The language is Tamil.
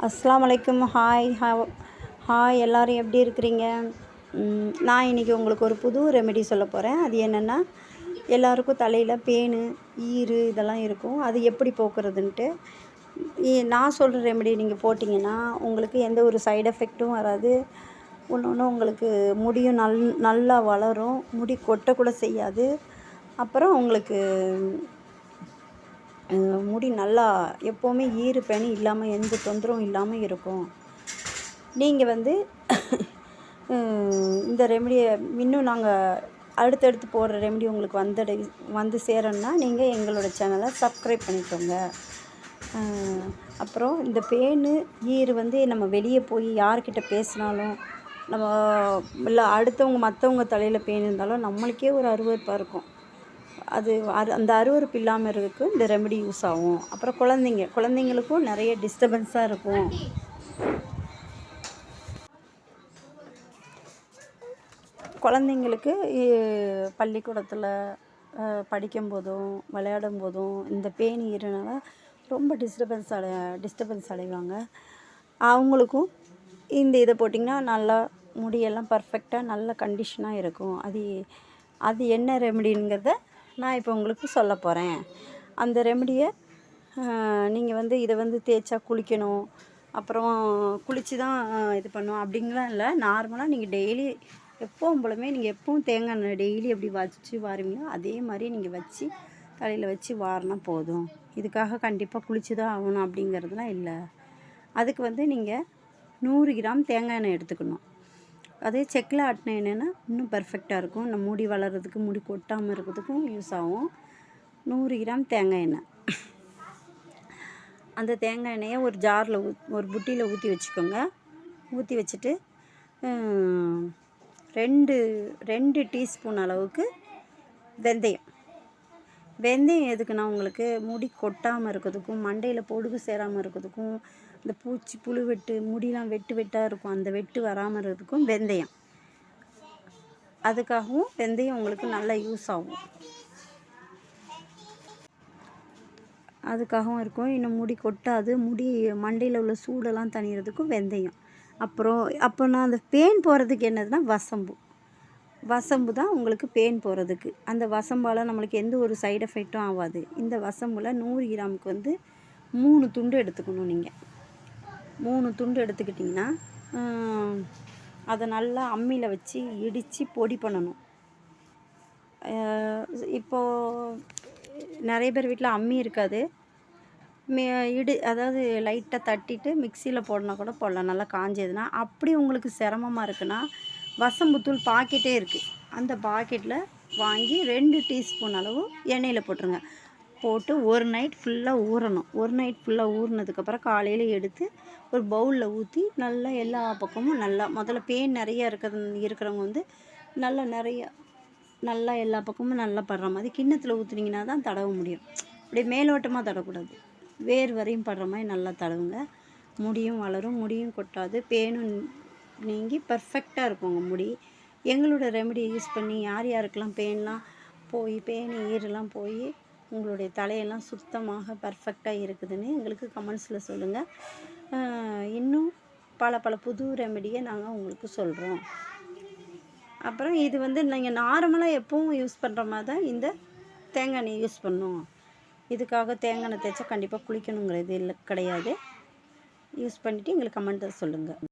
அஸ்ஸலாமு அலைக்கும். ஹாய் எல்லோரும் எப்படி இருக்கிறீங்க? நான் இன்றைக்கி உங்களுக்கு ஒரு புது ரெமெடி சொல்ல போகிறேன். அது என்னென்னா, எல்லாருக்கும் தலையில் பேனு ஈறு இதெல்லாம் இருக்கும். அது எப்படி போக்குறதுன்ட்டு நான் சொல்கிற ரெமெடி நீங்கள் போட்டிங்கன்னா உங்களுக்கு எந்த ஒரு சைடு எஃபெக்ட்டும் வராது. ஒன்று உங்களுக்கு முடியும் நல்லா வளரும். முடி கொட்டக்கூட செய்யாது. அப்புறம் உங்களுக்கு முடி நல்லா எப்போவுமே ஈறு பேனு இல்லாமல் எந்த தொந்தரவும் இல்லாமல் இருக்கும். நீங்கள் இந்த ரெமெடியை இன்னும் நாங்கள் அடுத்தடுத்து போடுற ரெமெடி உங்களுக்கு வந்து சேரணுன்னா நீங்கள் எங்களோட சேனலை சப்ஸ்கிரைப் பண்ணிக்கோங்க. அப்புறம் இந்த பேனு ஈறு நம்ம வெளியே போய் யார்கிட்ட பேசினாலும் நம்ம இல்லை மற்றவங்க தலையில் பேன் இருந்தாலும் நம்மளுக்கே ஒரு அருவருப்பாக இருக்கும். அந்த அருவருப்பு இல்லாமல் இருக்கிறதுக்கு இந்த ரெமெடி யூஸ் ஆகும். அப்புறம் குழந்தைங்களுக்கும் நிறைய டிஸ்டர்பன்ஸாக இருக்கும். குழந்தைங்களுக்கு பள்ளிக்கூடத்தில் படிக்கும்போதும் விளையாடும் போதும் இந்த பேன் ஈறுனால ரொம்ப டிஸ்டர்பன்ஸ் அடைவாங்க. அவங்களுக்கும் இந்த இதை போட்டிங்கன்னா நல்லா முடியெல்லாம் பர்ஃபெக்டாக நல்ல கண்டிஷனாக இருக்கும். அது என்ன ரெமெடிங்கிறத நான் இப்போ உங்களுக்கு சொல்ல போகிறேன். அந்த ரெமெடியை நீங்கள் இதை தேய்ச்சா குளிக்கணும், அப்புறம் குளித்து தான் இது பண்ணணும் அப்படிங்கலாம் இல்லை. நார்மலாக நீங்கள் டெய்லி எப்பவும் போலவே நீங்கள் எப்பவும் தேங்காய் எண்ணெய் டெய்லி எப்படி வச்சு வாருவீங்களோ அதே மாதிரி நீங்கள் வச்சு தலையில் வச்சு வாரினா போதும். இதுக்காக கண்டிப்பாக குளித்து தான் ஆகணும் அப்படிங்கிறதுலாம் இல்லை. அதுக்கு நீங்கள் 100 கிராம் தேங்காய் எண்ணெய் எடுத்துக்கணும். அதே செக்கில் ஆட்டின எண்ணெய்னா இன்னும் பர்ஃபெக்டாக இருக்கும். நம்ம முடி வளர்கிறதுக்கு முடி கொட்டாமல் இருக்கிறதுக்கும் யூஸ் ஆகும். 100 கிராம் தேங்காய் எண்ணெய். அந்த தேங்காய் எண்ணெயை ஒரு ஜாரில் ஒரு புட்டியில் ஊற்றி வச்சுக்கோங்க. ஊற்றி வச்சுட்டு 2 டீஸ்பூன் அளவுக்கு வெந்தயம் எதுக்குன்னா உங்களுக்கு முடி கொட்டாமல் இருக்கிறதுக்கும் மண்டையில் பொடுகு சேராமல் இருக்கிறதுக்கும் இந்த பூச்சி புழு வெட்டு முடியெலாம் வெட்டாக இருக்கும், அந்த வெட்டு வராமல் இருக்கிறதுக்கும் வெந்தயம், அதுக்காகவும் வெந்தயம் உங்களுக்கு நல்லா யூஸ் ஆகும். அதுக்காகவும் இருக்கும். இன்னும் முடி கொட்டாது, முடி மண்டையில் உள்ள சூடெல்லாம் தணிகிறதுக்கும் வெந்தயம். அப்போ நான் அந்த பேன் போகிறதுக்கு என்னதுன்னா வசம்பு தான் உங்களுக்கு பேன் போகிறதுக்கு. அந்த வசம்பால் நம்மளுக்கு எந்த ஒரு சைடு எஃபெக்ட்டும் ஆகாது. இந்த வசம்பில் 100 கிராமுக்கு 3 துண்டு எடுத்துக்கணும். நீங்கள் 3 துண்டு எடுத்துக்கிட்டிங்கன்னா அதை நல்லா அம்மியில் வச்சு இடித்து பொடி பண்ணணும். இப்போது நிறைய பேர் வீட்டில் அம்மி இருக்காது. அதாவது லைட்டாக தட்டிட்டு மிக்சியில் போடனா கூட போடலாம், நல்லா காஞ்சதுன்னா. அப்படி உங்களுக்கு சிரமமாக இருக்குன்னா வசம்புத்தூள் பாக்கெட்டே இருக்குது, அந்த பாக்கெட்டில் வாங்கி 2 டீஸ்பூன் அளவு எண்ணெயில் போட்டுருங்க. போட்டு ஒரு நைட் ஃபுல்லாக ஊறணும். ஒரு நைட் ஃபுல்லாக ஊறினதுக்கப்புறம் காலையில் எடுத்து ஒரு பவுலில் ஊற்றி நல்லா எல்லா பக்கமும் முதல்ல பேன் நிறையா இருக்கிறவங்க நல்லா எல்லா பக்கமும் நல்லா படுற மாதிரி கிண்ணத்தில் ஊற்றுனீங்கன்னா தான் தடவ முடியும். அப்படியே மேலோட்டமாக தடக்கூடாது, வேர் வரையும் படுற மாதிரி நல்லா தடவுங்க. முடியும் வளரும், முடியும் கொட்டாது, பேனும் நீங்கி பர்ஃபெக்டாக இருக்கும் உங்கள் முடி. எங்களோட ரெமெடி யூஸ் பண்ணி யாருக்கெல்லாம் பேன் ஈரெல்லாம் போய் உங்களுடைய தலையெல்லாம் சுத்தமாக பர்ஃபெக்டாக இருக்குதுன்னு எங்களுக்கு கமெண்ட்ஸில் சொல்லுங்கள். இன்னும் பல புது ரெமெடியை நாங்கள் உங்களுக்கு சொல்கிறோம். அப்புறம் இது நீங்கள் நார்மலாக எப்பவும் யூஸ் பண்ணுற மாதிரி தான் இந்த தேங்காய் எண்ணெய் யூஸ் பண்ணணும். இதுக்காக தேங்காய் எண்ணெய் தேய்ச்சா கண்டிப்பாக குளிக்கணுங்கிறது கிடையாது. யூஸ் பண்ணிவிட்டு எங்களுக்கு கமெண்ட்டில் சொல்லுங்கள்.